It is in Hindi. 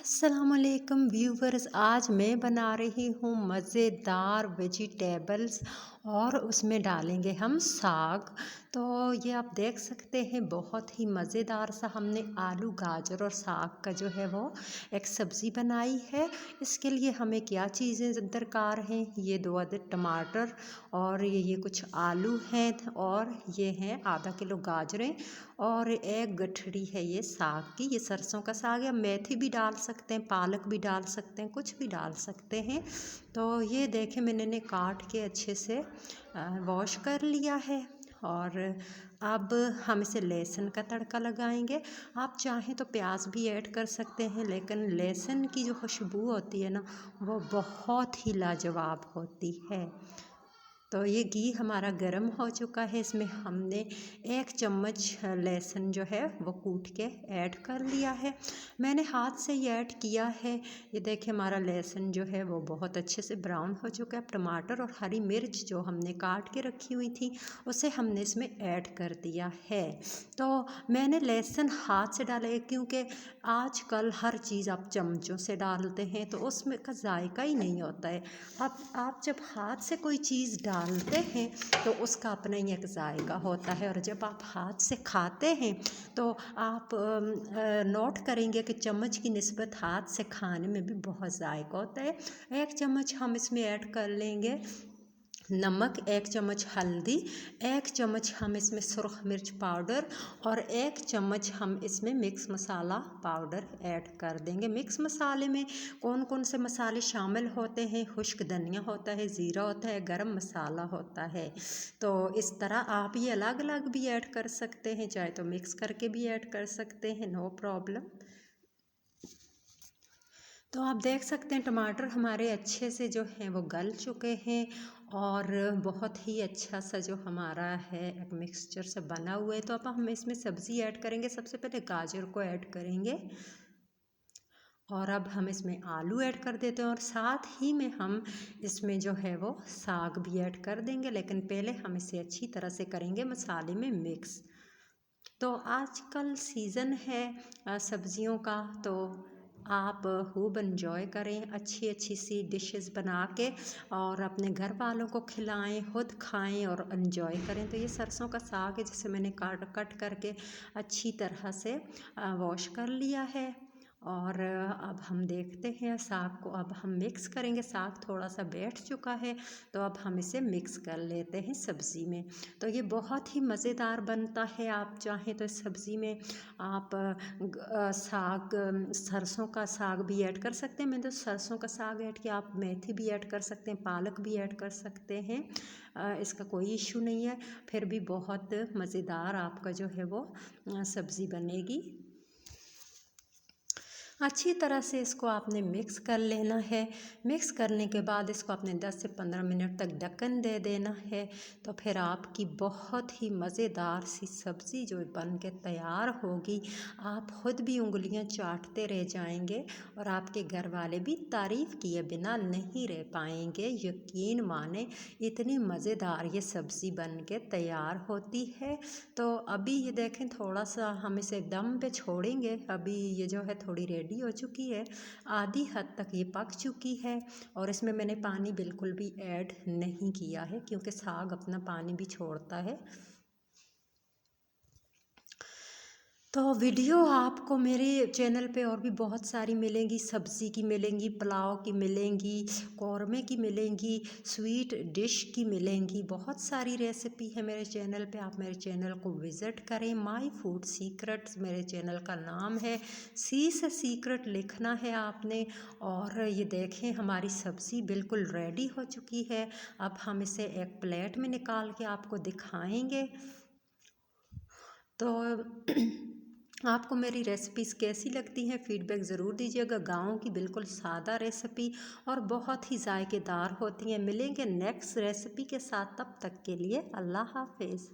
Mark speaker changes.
Speaker 1: अस्सलामुअलैकुम व्यूवर्स, आज मैं बना रही हूँ मज़ेदार वेजिटेबल्स और उसमें डालेंगे हम साग। तो ये आप देख सकते हैं, बहुत ही मज़ेदार सा हमने आलू गाजर और साग का जो है वो एक सब्ज़ी बनाई है। इसके लिए हमें क्या चीज़ें दरकार हैं, ये 2 अदद टमाटर और ये कुछ आलू हैं और ये हैं आधा किलो गाजरें और एक गठड़ी है ये साग की। ये सरसों का साग है, मेथी भी डाल सकते हैं, पालक भी डाल सकते हैं, कुछ भी डाल सकते हैं। तो ये देखें, मैंने काट के अच्छे से वॉश कर लिया है और अब हम इसे लहसुन का तड़का लगाएंगे। आप चाहें तो प्याज भी ऐड कर सकते हैं, लेकिन लहसुन की जो खुशबू होती है ना, वो बहुत ही लाजवाब होती है। तो ये घी हमारा गर्म हो चुका है, इसमें हमने 1 चम्मच लहसुन जो है वो कूट के ऐड कर लिया है। मैंने हाथ से ही ऐड किया है। ये देखिए, हमारा लहसुन जो है वो बहुत अच्छे से ब्राउन हो चुका है। टमाटर और हरी मिर्च जो हमने काट के रखी हुई थी उसे हमने इसमें ऐड कर दिया है। तो मैंने लहसुन हाथ से डाला है, क्योंकि आजकल हर चीज़ आप चमचों से डालते हैं तो उसमें का जायका ही नहीं होता है। अब आप जब हाथ से कोई चीज़ डालते हैं तो उसका अपना ही एक जायका होता है, और जब आप हाथ से खाते हैं तो आप नोट करेंगे कि चम्मच की निस्बत हाथ से खाने में भी बहुत जायका होता है। 1 चम्मच हम इसमें ऐड कर लेंगे नमक, 1 चम्मच हल्दी, 1 चम्मच हम इसमें सुरख मिर्च पाउडर और 1 चम्मच हम इसमें मिक्स मसाला पाउडर ऐड कर देंगे। मिक्स मसाले में कौन कौन से मसाले शामिल होते हैं? खुश्क धनिया होता है, ज़ीरा होता है, गरम मसाला होता है। तो इस तरह आप ये अलग अलग भी ऐड कर सकते हैं, चाहे तो मिक्स करके भी ऐड कर सकते हैं, नो प्रॉब्लम। तो आप देख सकते हैं टमाटर हमारे अच्छे से जो हैं वो गल चुके हैं और बहुत ही अच्छा सा जो हमारा है एक मिक्सचर से बना हुआ है। तो अब हम इसमें सब्ज़ी ऐड करेंगे। सबसे पहले गाजर को ऐड करेंगे और अब हम इसमें आलू ऐड कर देते हैं और साथ ही में हम इसमें जो है वो साग भी ऐड कर देंगे, लेकिन पहले हम इसे अच्छी तरह से करेंगे मसाले में मिक्स। तो आजकल सीज़न है सब्ज़ियों का, तो आप खूब एंजॉय करें, अच्छी अच्छी सी डिशेस बना के और अपने घर वालों को खिलाएं, खुद खाएं और एंजॉय करें। तो ये सरसों का साग है, जिसे मैंने कट करके अच्छी तरह से वॉश कर लिया है। और अब हम देखते हैं साग को, अब हम मिक्स करेंगे। साग थोड़ा सा बैठ चुका है, तो अब हम इसे मिक्स कर लेते हैं सब्ज़ी में। तो ये बहुत ही मज़ेदार बनता है। आप चाहें तो इस सब्ज़ी में आप साग, सरसों का साग भी ऐड कर सकते हैं। मैंने तो सरसों का साग ऐड किया, आप मेथी भी ऐड कर सकते हैं, पालक भी ऐड कर सकते हैं। इसका कोई इशू नहीं है। फिर भी बहुत मज़ेदार आपका जो है वो सब्ज़ी बनेगी। अच्छी तरह से इसको आपने मिक्स कर लेना है। मिक्स करने के बाद इसको आपने 10 से 15 मिनट तक ढक्कन दे देना है। तो फिर आपकी बहुत ही मज़ेदार सी सब्ज़ी जो बन के तैयार होगी, आप ख़ुद भी उंगलियां चाटते रह जाएंगे और आपके घर वाले भी तारीफ़ किए बिना नहीं रह पाएंगे। यकीन माने, इतनी मज़ेदार ये सब्ज़ी बन के तैयार होती है। तो अभी ये देखें, थोड़ा सा हम इसे दम पे छोड़ेंगे। अभी ये जो है थोड़ी रेडी हो चुकी है, आधी हद तक ये पक चुकी है और इसमें मैंने पानी बिल्कुल भी ऐड नहीं किया है, क्योंकि साग अपना पानी भी छोड़ता है। तो वीडियो आपको मेरे चैनल पे और भी बहुत सारी मिलेंगी। सब्ज़ी की मिलेंगी, पुलाव की मिलेंगी, कौरमे की मिलेंगी, स्वीट डिश की मिलेंगी। बहुत सारी रेसिपी है मेरे चैनल पे, आप मेरे चैनल को विज़िट करें। माय फूड सीक्रेट्स मेरे चैनल का नाम है। सी से सीक्रेट लिखना है आपने। और ये देखें, हमारी सब्ज़ी बिल्कुल रेडी हो चुकी है। अब हम इसे एक प्लेट में निकाल के आपको दिखाएंगे। तो आपको मेरी रेसिपीज़ कैसी लगती हैं, फ़ीडबैक ज़रूर दीजिएगा। गाँव की बिल्कुल सादा रेसिपी और बहुत ही जायकेदार होती हैं। मिलेंगे नेक्स्ट रेसिपी के साथ, तब तक के लिए अल्लाह हाफ़िज़।